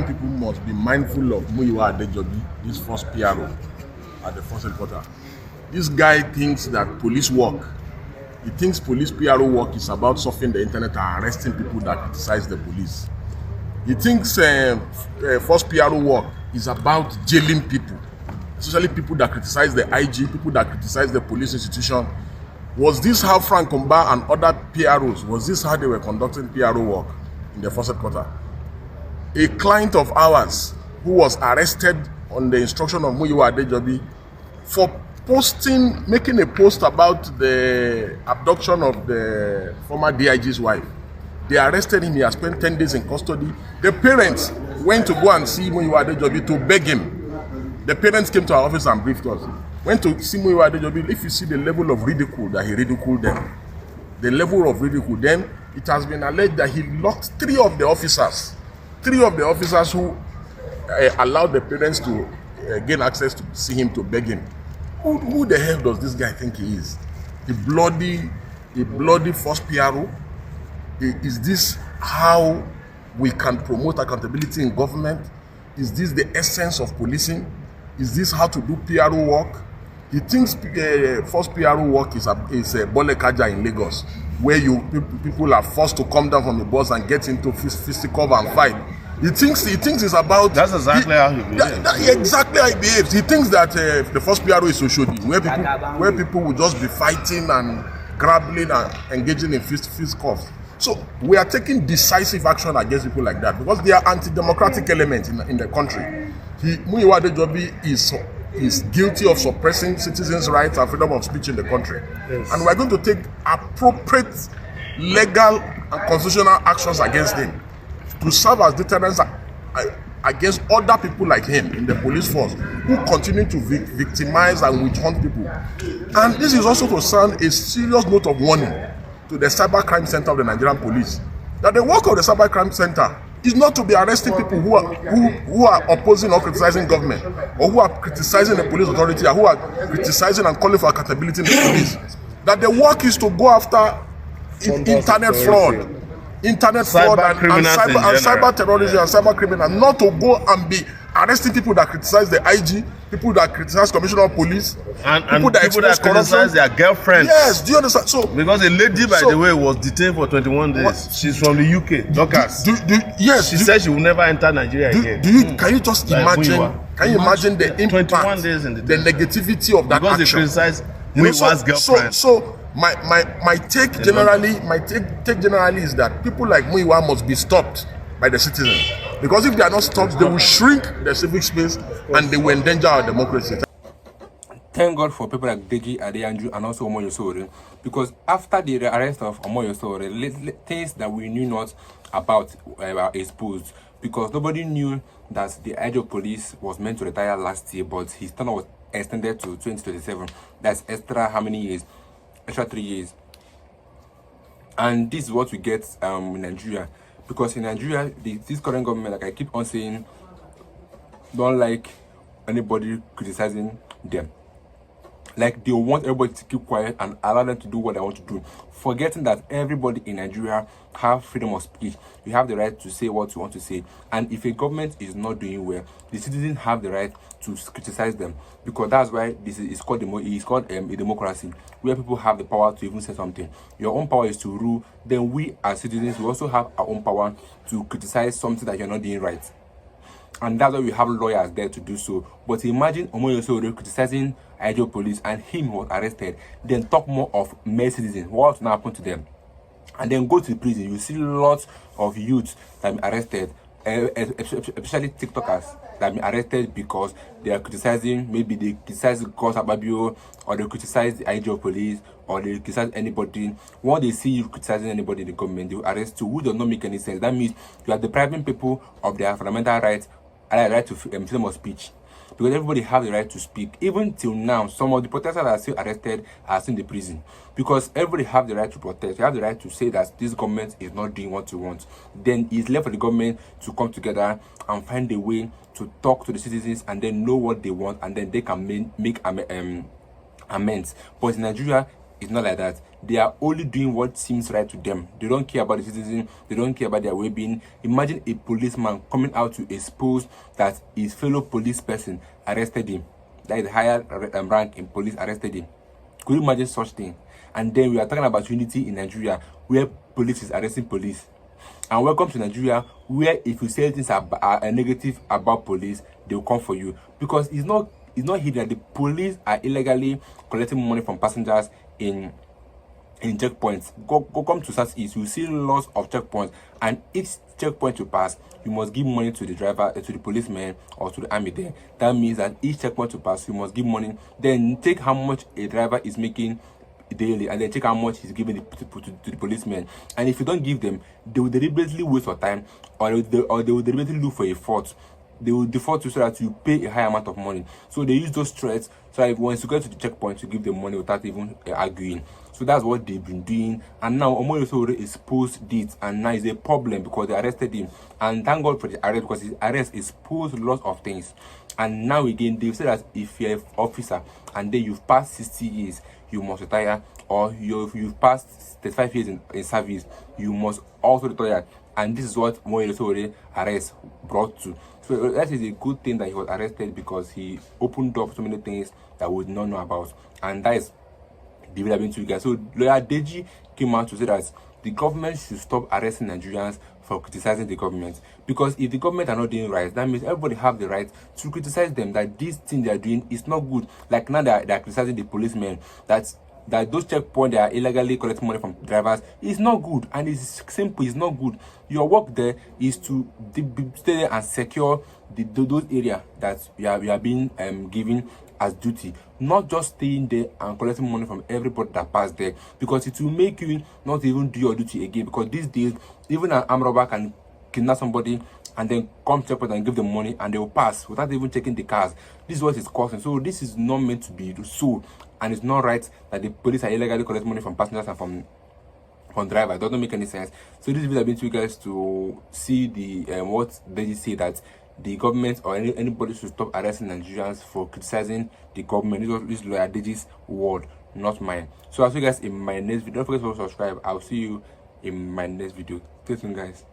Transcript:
People must be mindful of Muyiwa Adejobi, this first PRO at the first headquarter. This guy thinks that police work, he thinks police PRO work is about surfing the internet and arresting people that criticize the police. He thinks first PRO work is about jailing people, especially people that criticize the IG, people that criticize the police institution. Was this how Frank Omba and other PROs, was this how they were conducting PRO work in the first headquarter? A client of ours who was arrested on the instruction of Muyiwa Adejobi for making a post about the abduction of the former DIG's wife. They arrested him. He has spent 10 days in custody. The parents went to go and see Muyiwa Adejobi to beg him. The parents came to our office and briefed us. Went to see Muyiwa Adejobi. If you see the level of ridicule that he ridiculed them, the level of ridicule, then it has been alleged that he locked three of the officers who allowed the parents to gain access to see him, to beg him. Who the hell does this guy think he is? A bloody first PRO? Is this how we can promote accountability in government? Is this the essence of policing? Is this how to do PRO work? He thinks first PRO work is a Bole Kaja in Lagos, where people are forced to come down from the bus and get into physical and fight. He thinks it's about. That's exactly how he behaves. Exactly how he behaves. He thinks that the first PRO is Oshodi, where people will just be fighting and grappling and engaging in fisticuffs. So we are taking decisive action against people like that because they are anti-democratic elements in the country. Muyiwa Adejobi is guilty of suppressing citizens' rights and freedom of speech in the country. Yes. And we're going to take appropriate legal and constitutional actions against him to serve as deterrence against other people like him in the police force who continue to victimize and witch-hunt people. And this is also to sound a serious note of warning to the Cyber Crime Center of the Nigerian Police, that the work of the Cyber Crime Center is not to be arresting people who are opposing or criticizing government, or who are criticizing the police authority, or who are criticizing and calling for accountability in the police. That the work is to go after internet fraud, and cyber terrorism and cyber criminals, not to go and be arresting people that criticize the IG, people that criticize Commissioner of Police, and people that criticize their girlfriends. Yes, do you understand? So because a lady, by the way, was detained for 21 days. What? She's from the UK. Dorcas. Yes. She said she will never enter Nigeria again. Can you just imagine? Can you imagine the impact, 21 days in the negativity of that because action? Because they criticize Muyiwa's girlfriend. So my take generally is that people like Muyiwa must be stopped by the citizens, because if they are not stopped, they will shrink the civic space and they will endanger our democracy. Thank God for people like Deji Adeyanju and also Omoyosore, because after the arrest of Omoyosore, things that we knew not about were exposed, because nobody knew that the head of police was meant to retire last year, but his tenure was extended to 2027. That's extra how many years? Extra 3 years. And this is what we get in Nigeria. Because in Nigeria, this current government, like I keep on saying, don't like anybody criticizing them. Like they want everybody to keep quiet and allow them to do what they want to do, forgetting that everybody in Nigeria have freedom of speech. You have the right to say what you want to say, and if a government is not doing well, the citizens have the right to criticize them, because that's why this is called a democracy, where people have the power to even say something. Your own power is to rule. Then we as citizens, we also have our own power to criticize something that you're not doing right. And that's why we have lawyers there to do so. But imagine Omoyosore criticizing Ijo police and him was arrested, then talk more of mere citizens. What will happen to them? And then go to the prison. You see lots of youths that are arrested, especially TikTokers that are arrested because they are criticizing, maybe they criticize Cos Ababio, or they criticize the Ijo police, or they criticize anybody. When they see you criticizing anybody in the government, they will arrest you, which does not make any sense. That means you are depriving people of their fundamental rights, right to freedom of speech, because everybody have the right to speak. Even till now, some of the protesters that are still arrested are still in the prison, because everybody have the right to protest. You have the right to say that this government is not doing what you want. Then it's left for the government to come together and find a way to talk to the citizens and then know what they want, and then they can make amends. But in Nigeria, it's not like that. they are only doing what seems right to them. They don't care about the citizen, they don't care about their well-being. Imagine a policeman coming out to expose that his fellow police person arrested him, that is higher rank in police, arrested him. Could you imagine such thing? And then we are talking about unity in Nigeria, where police is arresting police. And welcome to Nigeria, where if you say things are negative about police, they will come for you. Because it's not hidden that the police are illegally collecting money from passengers in checkpoints. Go come to Southeast, you see lots of checkpoints, and each checkpoint you pass, you must give money to the driver, to the policeman, or to the army there. That means that each checkpoint you pass, you must give money. Then take how much a driver is making daily, and then check how much he's giving to the policeman. And if you don't give them, they will deliberately waste your time, or they will deliberately look for a fault. They will default to so that you pay a high amount of money. So they use those threats so that once you get to the checkpoint, you give them money without even arguing. So that's what they've been doing. And now Omoyosho already exposed it, and now it's a problem because they arrested him. And thank God for the arrest, because his arrest exposed lots of things. And now again, they've said that if you're an officer and then you've passed 60 years, you must retire, or you've passed 35 years in service, you must also retire. And this is what Omoyosho arrest brought to. So that is a good thing that he was arrested, because he opened up so many things that we would not know about. And that is the video I've been to you guys. So lawyer Deji came out to say that the government should stop arresting Nigerians for criticizing the government, because if the government are not doing right, that means everybody have the right to criticize them, that this thing they are doing is not good. Like now they are criticizing the policemen, that those checkpoints they are illegally collecting money from drivers is not good, and it's simple, it's not good. Your work there is to stay there and secure those areas that you are being given as duty, not just staying there and collecting money from everybody that passed there, because it will make you not even do your duty again. Because these days, even an armed robber can kidnap somebody and then come checkpoint and give them money, and they will pass without even checking the cars. This is what it's costing. So this is not meant to be so, and it's not right that the police are illegally collecting money from passengers and from drivers. It doesn't make any sense. So this video I've been to you guys to see the what they say, that the government or anybody should stop arresting Nigerians for criticizing the government. This lawyer Deji's word, not mine. So I'll see you guys in my next video. Don't forget to subscribe. I'll see you in my next video. Stay tuned, guys.